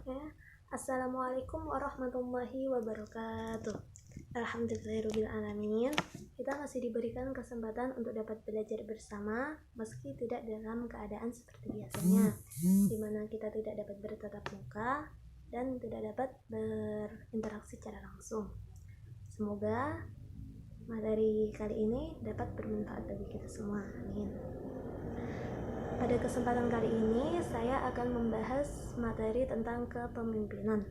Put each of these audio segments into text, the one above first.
Oke. Assalamualaikum warahmatullahi wabarakatuh. Alhamdulillahirrahmanirrahim. Kita masih diberikan kesempatan untuk dapat belajar bersama meski tidak dalam keadaan seperti biasanya, di mana kita tidak dapat bertatap muka dan tidak dapat berinteraksi secara langsung. Semoga materi kali ini dapat bermanfaat bagi kita semua. Amin. Pada kesempatan kali ini saya akan membahas materi tentang kepemimpinan.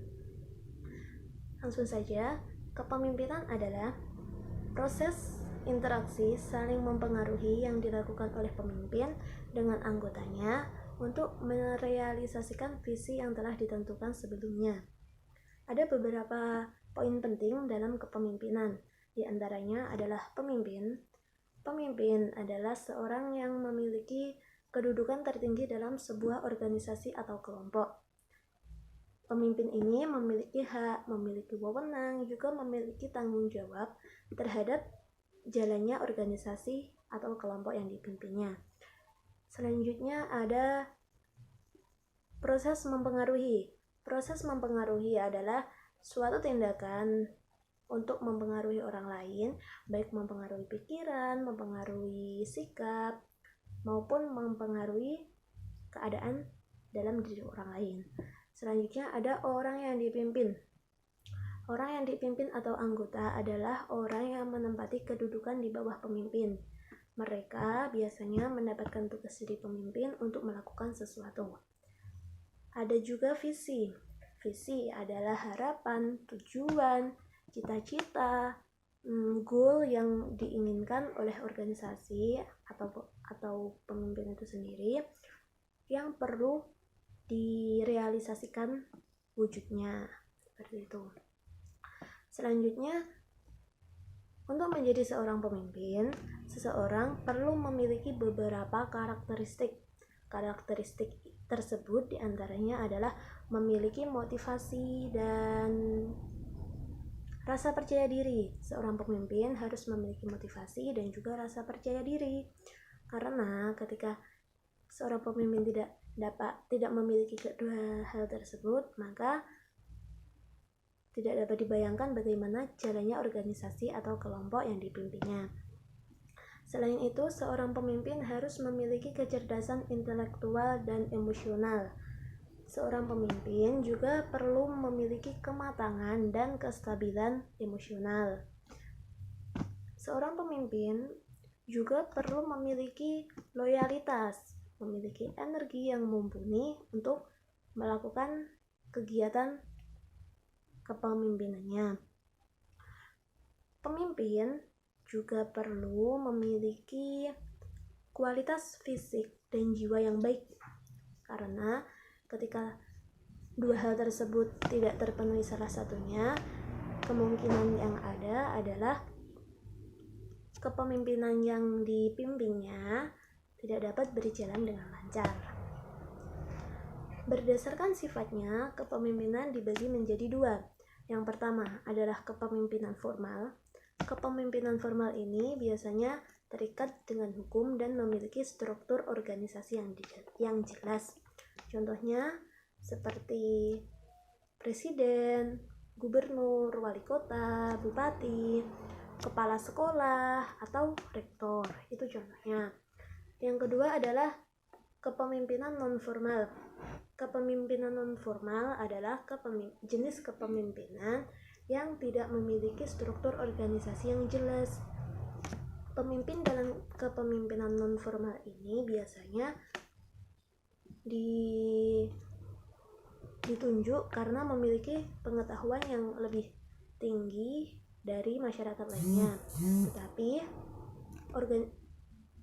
Langsung saja, kepemimpinan adalah proses interaksi saling mempengaruhi yang dilakukan oleh pemimpin dengan anggotanya untuk merealisasikan visi yang telah ditentukan sebelumnya. Ada beberapa poin penting dalam kepemimpinan. Di antaranya adalah pemimpin. Pemimpin adalah seorang yang memiliki kedudukan tertinggi dalam sebuah organisasi atau kelompok. Pemimpin ini memiliki hak, memiliki wewenang, juga memiliki tanggung jawab terhadap jalannya organisasi atau kelompok yang dipimpinnya. Selanjutnya ada proses mempengaruhi. Proses mempengaruhi adalah suatu tindakan untuk mempengaruhi orang lain, baik mempengaruhi pikiran, mempengaruhi sikap, maupun mempengaruhi keadaan dalam diri orang lain. Selanjutnya ada orang yang dipimpin. Orang yang dipimpin atau anggota adalah orang yang menempati kedudukan di bawah pemimpin. Mereka biasanya mendapatkan tugas dari pemimpin untuk melakukan sesuatu. Ada juga visi. Visi adalah harapan, tujuan, cita-cita, goal yang diinginkan oleh organisasi atau pemimpin itu sendiri yang perlu direalisasikan wujudnya, seperti itu. Selanjutnya, untuk menjadi seorang pemimpin, seseorang perlu memiliki beberapa karakteristik. Karakteristik tersebut diantaranya adalah memiliki motivasi dan rasa percaya diri. Seorang pemimpin harus memiliki motivasi dan juga rasa percaya diri. Karena ketika seorang pemimpin tidak memiliki kedua hal tersebut, maka tidak dapat dibayangkan bagaimana jalannya organisasi atau kelompok yang dipimpinnya. Selain itu, seorang pemimpin harus memiliki kecerdasan intelektual dan emosional. Seorang pemimpin juga perlu memiliki kematangan dan kestabilan emosional. Seorang pemimpin juga perlu memiliki loyalitas, memiliki energi yang mumpuni untuk melakukan kegiatan kepemimpinannya. Pemimpin juga perlu memiliki kualitas fisik dan jiwa yang baik, karena ketika dua hal tersebut tidak terpenuhi salah satunya, kemungkinan yang ada adalah kepemimpinan yang dipimpinnya tidak dapat berjalan dengan lancar. Berdasarkan sifatnya, kepemimpinan dibagi menjadi dua. Yang pertama adalah kepemimpinan formal. Kepemimpinan formal ini biasanya terikat dengan hukum dan memiliki struktur organisasi yang jelas. Contohnya seperti presiden, gubernur, wali kota, bupati, kepala sekolah, atau rektor. Itu contohnya. Yang kedua adalah kepemimpinan non-formal. Kepemimpinan non-formal adalah jenis kepemimpinan yang tidak memiliki struktur organisasi yang jelas. Pemimpin dalam kepemimpinan non-formal ini biasanya ditunjuk karena memiliki pengetahuan yang lebih tinggi dari masyarakat lainnya. Tetapi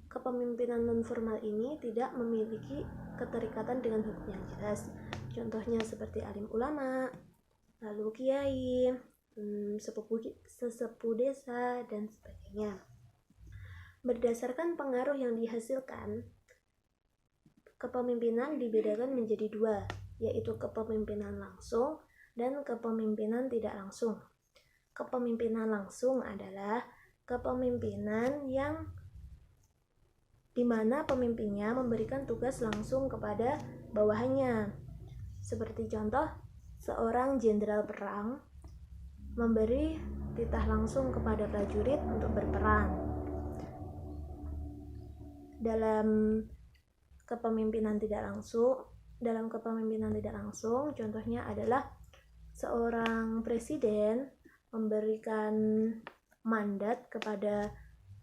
kepemimpinan non-formal ini tidak memiliki keterikatan dengan hukum yang jelas. Contohnya seperti alim ulama, lalu kiai, sesepuh desa, dan sebagainya. Berdasarkan pengaruh yang dihasilkan, kepemimpinan dibedakan menjadi dua, yaitu kepemimpinan langsung dan kepemimpinan tidak langsung. Kepemimpinan langsung adalah kepemimpinan yang di mana pemimpinnya memberikan tugas langsung kepada bawahannya. Seperti contoh, seorang jenderal perang memberi titah langsung kepada prajurit untuk berperang. Dalam kepemimpinan tidak langsung, contohnya adalah seorang presiden memberikan mandat kepada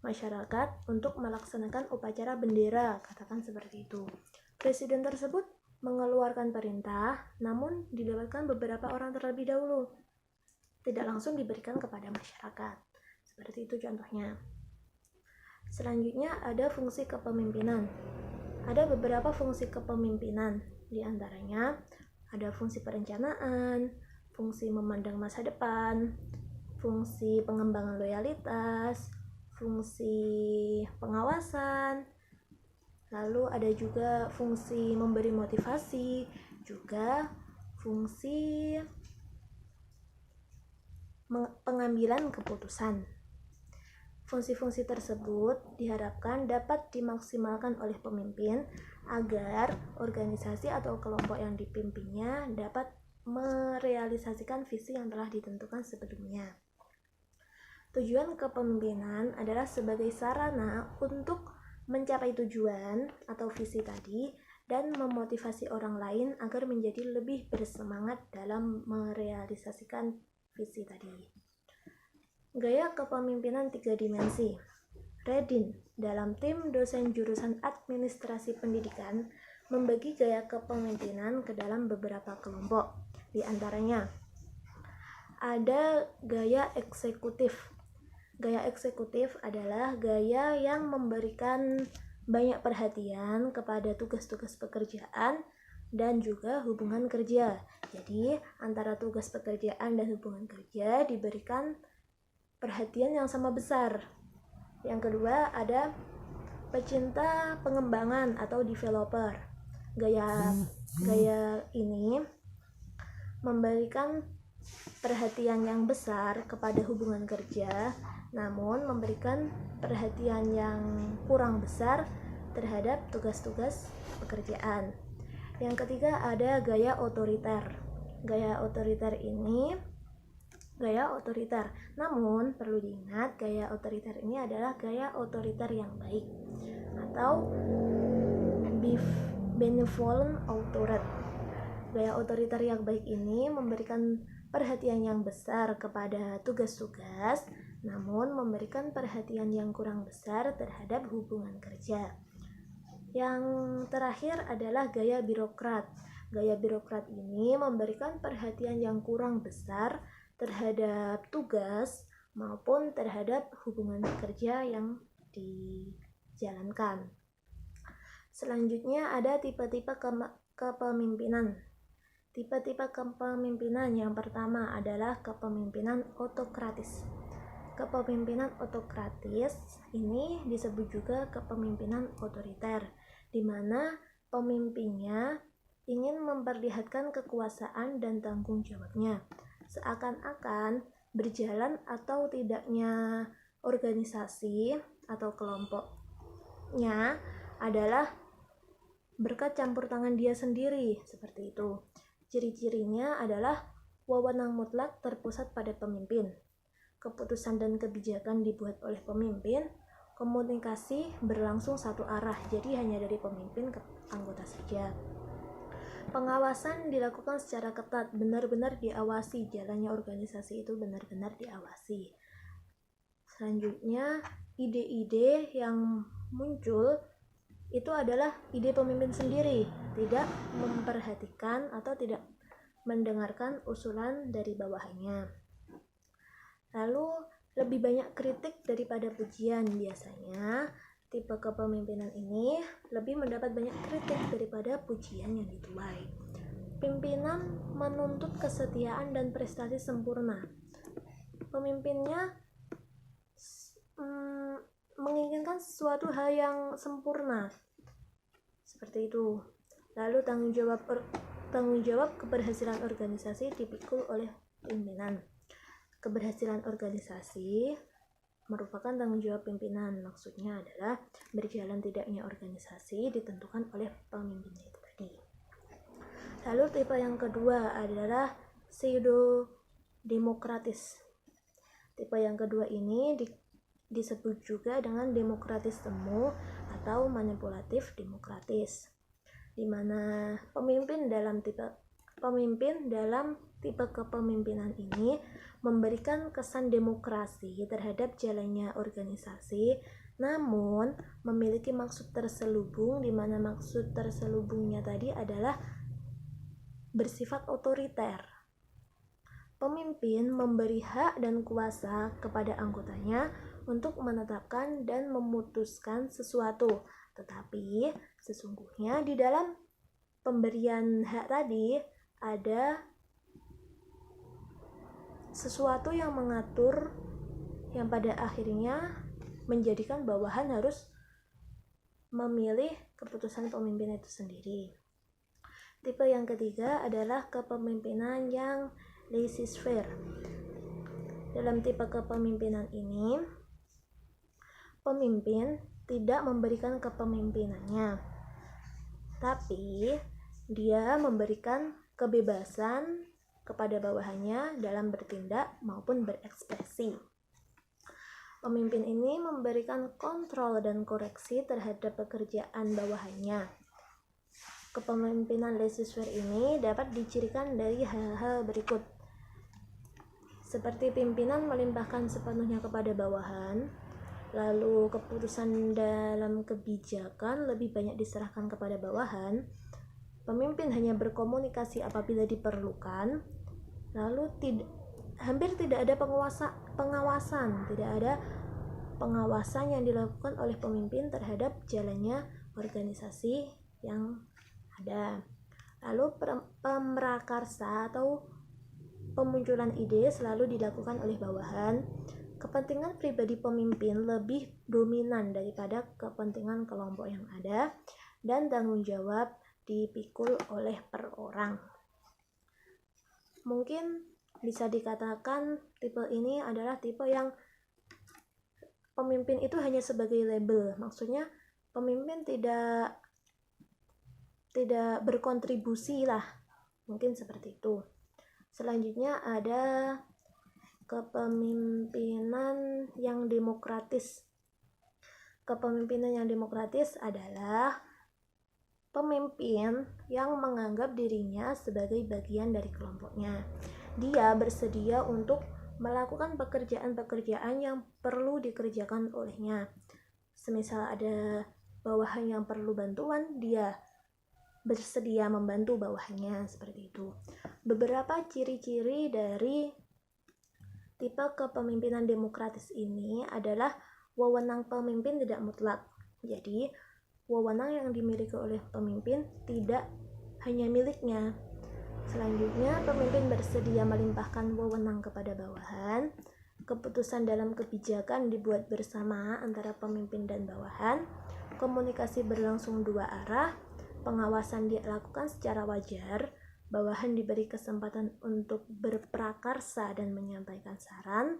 masyarakat untuk melaksanakan upacara bendera, katakan seperti itu. Presiden tersebut mengeluarkan perintah, namun dilibatkan beberapa orang terlebih dahulu, tidak langsung diberikan kepada masyarakat. Seperti itu contohnya. Selanjutnya ada fungsi kepemimpinan. Ada beberapa fungsi kepemimpinan, di antaranya ada fungsi perencanaan, fungsi memandang masa depan, fungsi pengembangan loyalitas, fungsi pengawasan, lalu ada juga fungsi memberi motivasi, juga fungsi pengambilan keputusan. Fungsi-fungsi tersebut diharapkan dapat dimaksimalkan oleh pemimpin agar organisasi atau kelompok yang dipimpinnya dapat merealisasikan visi yang telah ditentukan sebelumnya. Tujuan kepemimpinan adalah sebagai sarana untuk mencapai tujuan atau visi tadi dan memotivasi orang lain agar menjadi lebih bersemangat dalam merealisasikan visi tadi. Gaya kepemimpinan 3 dimensi. Redin dalam tim dosen jurusan administrasi pendidikan membagi gaya kepemimpinan ke dalam beberapa kelompok. Di antaranya ada gaya eksekutif. Gaya eksekutif adalah gaya yang memberikan banyak perhatian kepada tugas-tugas pekerjaan dan juga hubungan kerja. Jadi antara tugas pekerjaan dan hubungan kerja diberikan perhatian yang sama besar. Yang kedua ada pecinta pengembangan atau developer. Gaya ini memberikan perhatian yang besar kepada hubungan kerja, namun memberikan perhatian yang kurang besar terhadap tugas-tugas pekerjaan. Yang ketiga ada gaya otoriter. Gaya otoriter, namun perlu diingat gaya otoriter ini adalah gaya otoriter yang baik atau benevolent authority. Gaya otoriter yang baik ini memberikan perhatian yang besar kepada tugas-tugas, namun memberikan perhatian yang kurang besar terhadap hubungan kerja. Yang terakhir adalah gaya birokrat. Gaya birokrat ini memberikan perhatian yang kurang besar terhadap tugas maupun terhadap hubungan kerja yang dijalankan. Selanjutnya ada tipe-tipe kepemimpinan. Tipe-tipe kepemimpinan yang pertama adalah kepemimpinan otokratis. Kepemimpinan otokratis ini disebut juga kepemimpinan otoriter, di mana pemimpinnya ingin memperlihatkan kekuasaan dan tanggung jawabnya, seakan-akan berjalan atau tidaknya organisasi atau kelompoknya adalah berkat campur tangan dia sendiri, seperti itu. Ciri-cirinya adalah wewenang mutlak terpusat pada pemimpin. Keputusan dan kebijakan dibuat oleh pemimpin. Komunikasi berlangsung satu arah, jadi hanya dari pemimpin ke anggota saja. Pengawasan dilakukan secara ketat, benar-benar diawasi, jalannya organisasi itu benar-benar diawasi. Selanjutnya, ide-ide yang muncul itu adalah ide pemimpin sendiri, tidak memperhatikan atau tidak mendengarkan usulan dari bawahannya. Lalu, lebih banyak kritik daripada pujian. Biasanya tipe kepemimpinan ini lebih mendapat banyak kritik daripada pujian yang dituai. Pimpinan menuntut kesetiaan dan prestasi sempurna. Pemimpinnya menginginkan sesuatu hal yang sempurna, seperti itu. Lalu tanggung jawab keberhasilan organisasi dipikul oleh pimpinan. Keberhasilan organisasi merupakan tanggung jawab pimpinan. Maksudnya adalah berjalan tidaknya organisasi ditentukan oleh pemimpinnya itu tadi. Lalu tipe yang kedua adalah pseudo-demokratis. Tipe yang kedua ini disebut juga dengan demokratis semu atau manipulatif demokratis, di mana pemimpin dalam tipe kepemimpinan ini memberikan kesan demokrasi terhadap jalannya organisasi, namun memiliki maksud terselubung, di mana maksud terselubungnya tadi adalah bersifat otoriter. Pemimpin memberi hak dan kuasa kepada anggotanya untuk menetapkan dan memutuskan sesuatu, tetapi sesungguhnya di dalam pemberian hak tadi ada sesuatu yang mengatur, yang pada akhirnya menjadikan bawahan harus memilih keputusan pemimpin itu sendiri. Tipe yang ketiga adalah kepemimpinan yang laissez-faire. Dalam tipe kepemimpinan ini, pemimpin tidak memberikan kepemimpinannya, tapi dia memberikan kebebasan kepada bawahannya dalam bertindak maupun berekspresi. Pemimpin ini memberikan kontrol dan koreksi terhadap pekerjaan bawahannya. Kepemimpinan laissez-faire ini dapat dicirikan dari hal-hal berikut, seperti pimpinan melimpahkan sepenuhnya kepada bawahan, lalu keputusan dalam kebijakan lebih banyak diserahkan kepada bawahan, pemimpin hanya berkomunikasi apabila diperlukan, lalu hampir tidak ada pengawasan, tidak ada pengawasan yang dilakukan oleh pemimpin terhadap jalannya organisasi yang ada. Lalu pemrakarsa atau pemunculan ide selalu dilakukan oleh bawahan. Kepentingan pribadi pemimpin lebih dominan daripada kepentingan kelompok yang ada, dan tanggung jawab dipikul oleh per orang. Mungkin bisa dikatakan tipe ini adalah tipe yang pemimpin itu hanya sebagai label. Maksudnya pemimpin tidak berkontribusi lah, mungkin seperti itu. Selanjutnya ada kepemimpinan yang demokratis. Kepemimpinan yang demokratis adalah pemimpin yang menganggap dirinya sebagai bagian dari kelompoknya. Dia bersedia untuk melakukan pekerjaan-pekerjaan yang perlu dikerjakan olehnya. Semisal ada bawahan yang perlu bantuan, dia bersedia membantu bawahannya, seperti itu. Beberapa ciri-ciri dari tipe kepemimpinan demokratis ini adalah wewenang pemimpin tidak mutlak. Jadi, wewenang yang dimiliki oleh pemimpin tidak hanya miliknya. Selanjutnya, pemimpin bersedia melimpahkan wewenang kepada bawahan. Keputusan dalam kebijakan dibuat bersama antara pemimpin dan bawahan. Komunikasi berlangsung dua arah. Pengawasan dilakukan secara wajar. Bawahan diberi kesempatan untuk berprakarsa dan menyampaikan saran.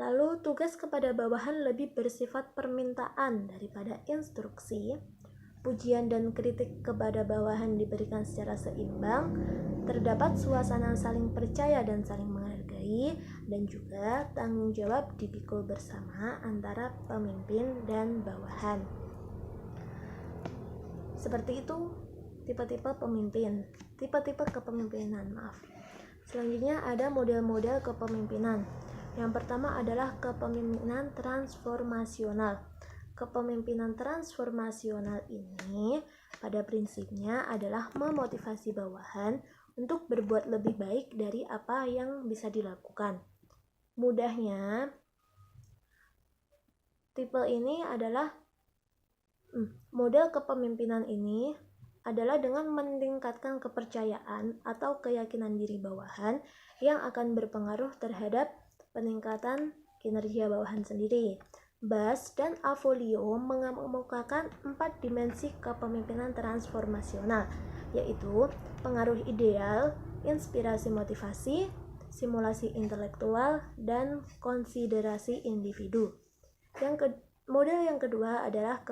Lalu tugas kepada bawahan lebih bersifat permintaan daripada instruksi. Pujian dan kritik kepada bawahan diberikan secara seimbang. Terdapat suasana saling percaya dan saling menghargai, dan juga tanggung jawab dipikul bersama antara pemimpin dan bawahan. Seperti itu tipe-tipe pemimpin, tipe-tipe kepemimpinan, Selanjutnya ada model-model kepemimpinan. Yang pertama adalah kepemimpinan transformasional. Kepemimpinan transformasional ini pada prinsipnya adalah memotivasi bawahan untuk berbuat lebih baik dari apa yang bisa dilakukan. Mudahnya, tipe ini adalah model kepemimpinan ini adalah dengan meningkatkan kepercayaan atau keyakinan diri bawahan yang akan berpengaruh terhadap peningkatan kinerja bawahan sendiri. Bas dan Avolio mengemukakan 4 dimensi kepemimpinan transformasional, yaitu pengaruh ideal, inspirasi motivasi, simulasi intelektual, dan konsiderasi individu. Model yang kedua adalah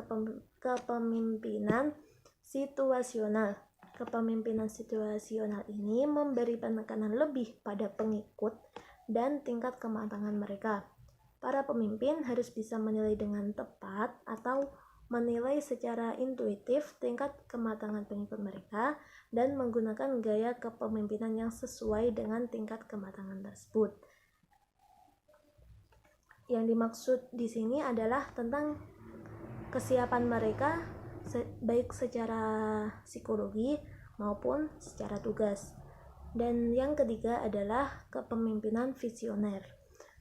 kepemimpinan situasional. Kepemimpinan situasional ini memberi penekanan lebih pada pengikut dan tingkat kematangan mereka. Para pemimpin harus bisa menilai dengan tepat atau menilai secara intuitif tingkat kematangan pengikut mereka dan menggunakan gaya kepemimpinan yang sesuai dengan tingkat kematangan tersebut. Yang dimaksud di sini adalah tentang kesiapan mereka baik secara psikologi maupun secara tugas. Dan yang ketiga adalah kepemimpinan visioner.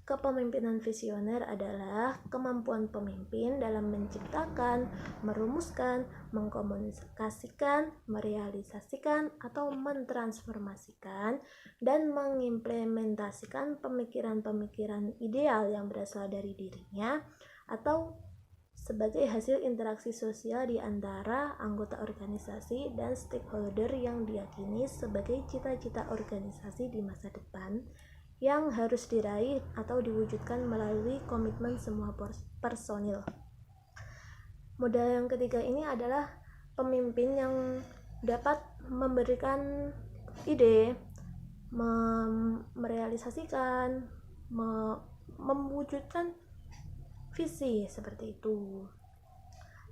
Kepemimpinan visioner adalah kemampuan pemimpin dalam menciptakan, merumuskan, mengkomunikasikan, merealisasikan, atau mentransformasikan dan mengimplementasikan pemikiran-pemikiran ideal yang berasal dari dirinya atau sebagai hasil interaksi sosial di antara anggota organisasi dan stakeholder yang diyakini sebagai cita-cita organisasi di masa depan yang harus diraih atau diwujudkan melalui komitmen semua personil. Modal yang ketiga ini adalah pemimpin yang dapat memberikan ide, merealisasikan, mewujudkan visi seperti itu.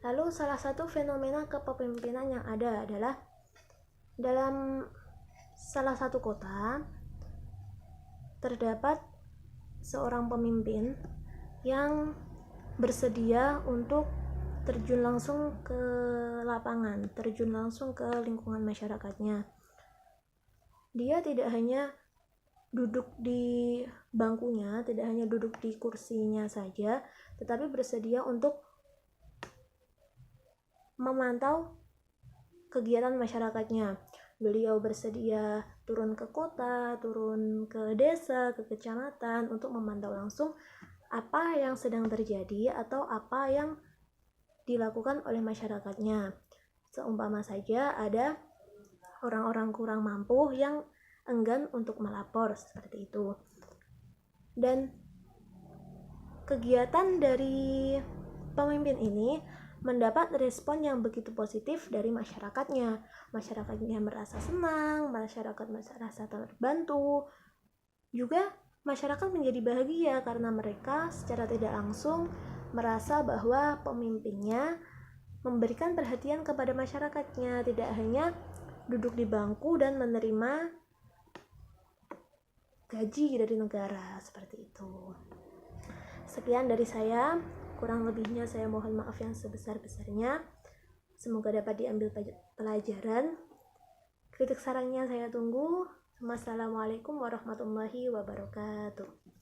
Lalu salah satu fenomena kepemimpinan yang ada adalah dalam salah satu kota terdapat seorang pemimpin yang bersedia untuk terjun langsung ke lapangan, terjun langsung ke lingkungan masyarakatnya. Dia tidak hanya duduk di bangkunya, tidak hanya duduk di kursinya saja, tetapi bersedia untuk memantau kegiatan masyarakatnya. Beliau bersedia turun ke kota, turun ke desa, ke kecamatan untuk memantau langsung apa yang sedang terjadi atau apa yang dilakukan oleh masyarakatnya. Seumpama saja ada orang-orang kurang mampu yang enggan untuk melapor seperti itu. Dan kegiatan dari pemimpin ini mendapat respon yang begitu positif dari masyarakatnya. Masyarakatnya merasa senang, masyarakat merasa terbantu. Juga masyarakat menjadi bahagia karena mereka secara tidak langsung merasa bahwa pemimpinnya memberikan perhatian kepada masyarakatnya, tidak hanya duduk di bangku dan menerima gaji dari negara seperti itu. Sekian dari saya. Kurang lebihnya saya mohon maaf yang sebesar-besarnya. Semoga dapat diambil pelajaran. Kritik sarannya saya tunggu. Wassalamualaikum warahmatullahi wabarakatuh.